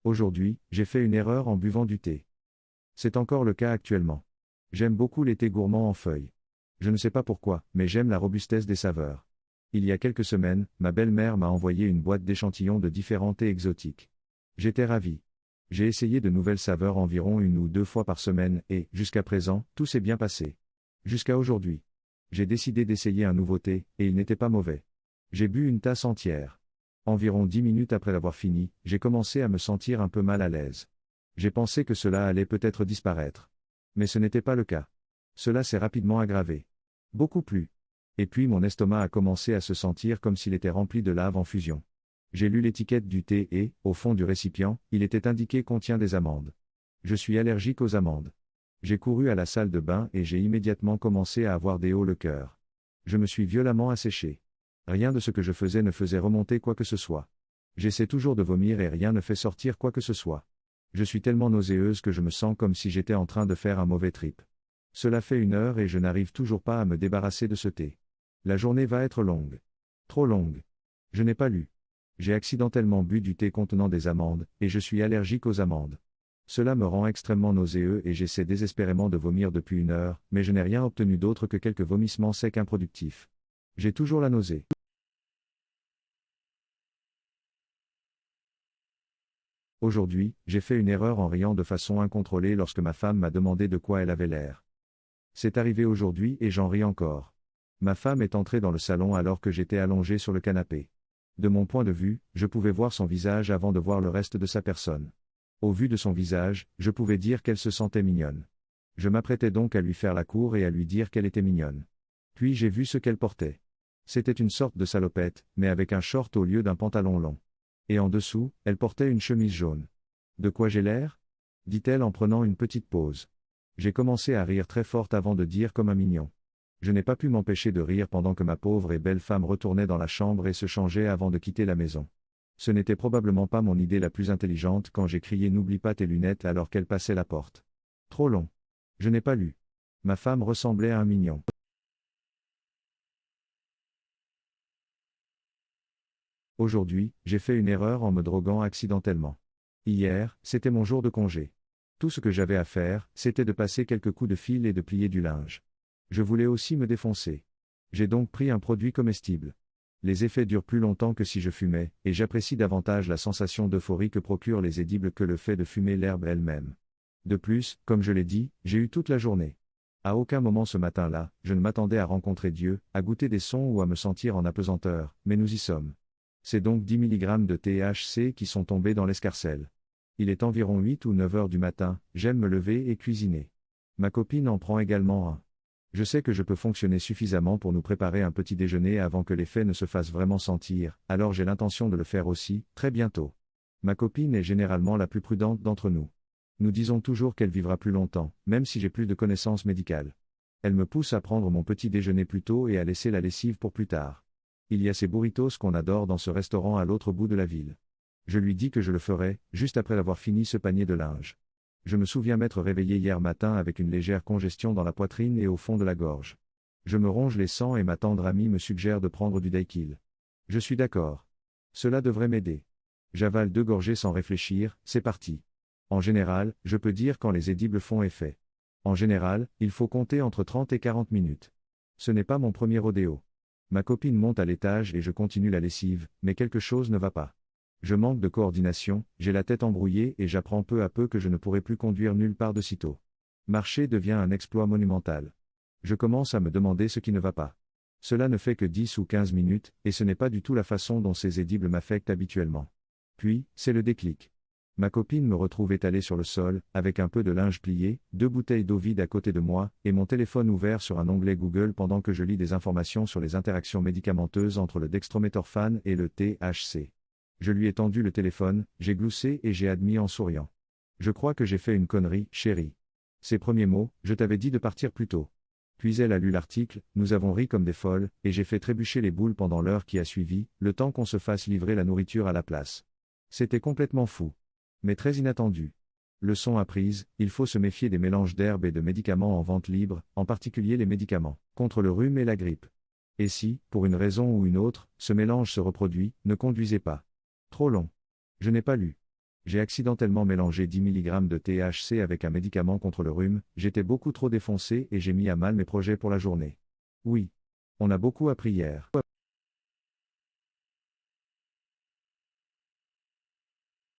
Aujourd'hui, j'ai fait une erreur en buvant du thé. C'est encore le cas actuellement. J'aime beaucoup les thés gourmands en feuilles. Je ne sais pas pourquoi, mais j'aime la robustesse des saveurs. Il y a quelques semaines, ma belle-mère m'a envoyé une boîte d'échantillons de différents thés exotiques. J'étais ravi. J'ai essayé de nouvelles saveurs environ 1 ou 2 fois par semaine et, jusqu'à présent, tout s'est bien passé. Jusqu'à aujourd'hui. J'ai décidé d'essayer un nouveau thé, et il n'était pas mauvais. J'ai bu une tasse entière. Environ 10 minutes après l'avoir fini, j'ai commencé à me sentir un peu mal à l'aise. J'ai pensé que cela allait peut-être disparaître. Mais ce n'était pas le cas. Cela s'est rapidement aggravé. Beaucoup plus. Et puis mon estomac a commencé à se sentir comme s'il était rempli de lave en fusion. J'ai lu l'étiquette du thé et, au fond du récipient, il était indiqué contient des amandes. Je suis allergique aux amandes. J'ai couru à la salle de bain et j'ai immédiatement commencé à avoir des hauts le cœur. Je me suis violemment asséché. Rien de ce que je faisais ne faisait remonter quoi que ce soit. J'essaie toujours de vomir et rien ne fait sortir quoi que ce soit. Je suis tellement nauséeuse que je me sens comme si j'étais en train de faire un mauvais trip. Cela fait 1 heure et je n'arrive toujours pas à me débarrasser de ce thé. La journée va être longue. Trop longue. Je n'ai pas lu. J'ai accidentellement bu du thé contenant des amandes, et je suis allergique aux amandes. Cela me rend extrêmement nauséeux et j'essaie désespérément de vomir depuis 1 heure, mais je n'ai rien obtenu d'autre que quelques vomissements secs improductifs. J'ai toujours la nausée. Aujourd'hui, j'ai fait une erreur en riant de façon incontrôlée lorsque ma femme m'a demandé de quoi elle avait l'air. C'est arrivé aujourd'hui et j'en ris encore. Ma femme est entrée dans le salon alors que j'étais allongé sur le canapé. De mon point de vue, je pouvais voir son visage avant de voir le reste de sa personne. Au vu de son visage, je pouvais dire qu'elle se sentait mignonne. Je m'apprêtais donc à lui faire la cour et à lui dire qu'elle était mignonne. Puis j'ai vu ce qu'elle portait. C'était une sorte de salopette, mais avec un short au lieu d'un pantalon long. Et en dessous, elle portait une chemise jaune. De quoi j'ai l'air ? Dit-elle en prenant une petite pause. J'ai commencé à rire très fort avant de dire comme un mignon. Je n'ai pas pu m'empêcher de rire pendant que ma pauvre et belle femme retournait dans la chambre et se changeait avant de quitter la maison. Ce n'était probablement pas mon idée la plus intelligente quand j'ai crié n'oublie pas tes lunettes alors qu'elle passait la porte. Trop long. Je n'ai pas lu. Ma femme ressemblait à un mignon. Aujourd'hui, j'ai fait une erreur en me droguant accidentellement. Hier, c'était mon jour de congé. Tout ce que j'avais à faire, c'était de passer quelques coups de fil et de plier du linge. Je voulais aussi me défoncer. J'ai donc pris un produit comestible. Les effets durent plus longtemps que si je fumais, et j'apprécie davantage la sensation d'euphorie que procurent les édibles que le fait de fumer l'herbe elle-même. De plus, comme je l'ai dit, j'ai eu toute la journée. À aucun moment ce matin-là, je ne m'attendais à rencontrer Dieu, à goûter des sons ou à me sentir en apesanteur, mais nous y sommes. C'est donc 10 mg de THC qui sont tombés dans l'escarcelle. Il est environ 8 ou 9 heures du matin, j'aime me lever et cuisiner. Ma copine en prend également un. Je sais que je peux fonctionner suffisamment pour nous préparer un petit déjeuner avant que l'effet ne se fasse vraiment sentir, alors j'ai l'intention de le faire aussi, très bientôt. Ma copine est généralement la plus prudente d'entre nous. Nous disons toujours qu'elle vivra plus longtemps, même si j'ai plus de connaissances médicales. Elle me pousse à prendre mon petit déjeuner plus tôt et à laisser la lessive pour plus tard. Il y a ces burritos qu'on adore dans ce restaurant à l'autre bout de la ville. Je lui dis que je le ferai, juste après avoir fini ce panier de linge. Je me souviens m'être réveillé hier matin avec une légère congestion dans la poitrine et au fond de la gorge. Je me ronge les sangs et ma tendre amie me suggère de prendre du Daiquil. Je suis d'accord. Cela devrait m'aider. J'avale 2 gorgées sans réfléchir, c'est parti. En général, je peux dire quand les édibles font effet. En général, il faut compter entre 30 et 40 minutes. Ce n'est pas mon premier rodéo. Ma copine monte à l'étage et je continue la lessive, mais quelque chose ne va pas. Je manque de coordination, j'ai la tête embrouillée et j'apprends peu à peu que je ne pourrai plus conduire nulle part de sitôt. Marcher devient un exploit monumental. Je commence à me demander ce qui ne va pas. Cela ne fait que 10 ou 15 minutes, et ce n'est pas du tout la façon dont ces édibles m'affectent habituellement. Puis, c'est le déclic. Ma copine me retrouve étalé sur le sol, avec un peu de linge plié, 2 bouteilles d'eau vide à côté de moi, et mon téléphone ouvert sur un onglet Google pendant que je lis des informations sur les interactions médicamenteuses entre le dextrométhorphane et le THC. Je lui ai tendu le téléphone, j'ai gloussé et j'ai admis en souriant. Je crois que j'ai fait une connerie, chérie. Ses premiers mots, je t'avais dit de partir plus tôt. Puis elle a lu l'article, nous avons ri comme des folles, et j'ai fait trébucher les boules pendant l'heure qui a suivi, le temps qu'on se fasse livrer la nourriture à la place. C'était complètement fou. Mais très inattendu. Leçon apprise, il faut se méfier des mélanges d'herbes et de médicaments en vente libre, en particulier les médicaments contre le rhume et la grippe. Et si, pour une raison ou une autre, ce mélange se reproduit, ne conduisez pas. Trop long. Je n'ai pas lu. J'ai accidentellement mélangé 10 mg de THC avec un médicament contre le rhume, j'étais beaucoup trop défoncé et j'ai mis à mal mes projets pour la journée. Oui. On a beaucoup appris hier.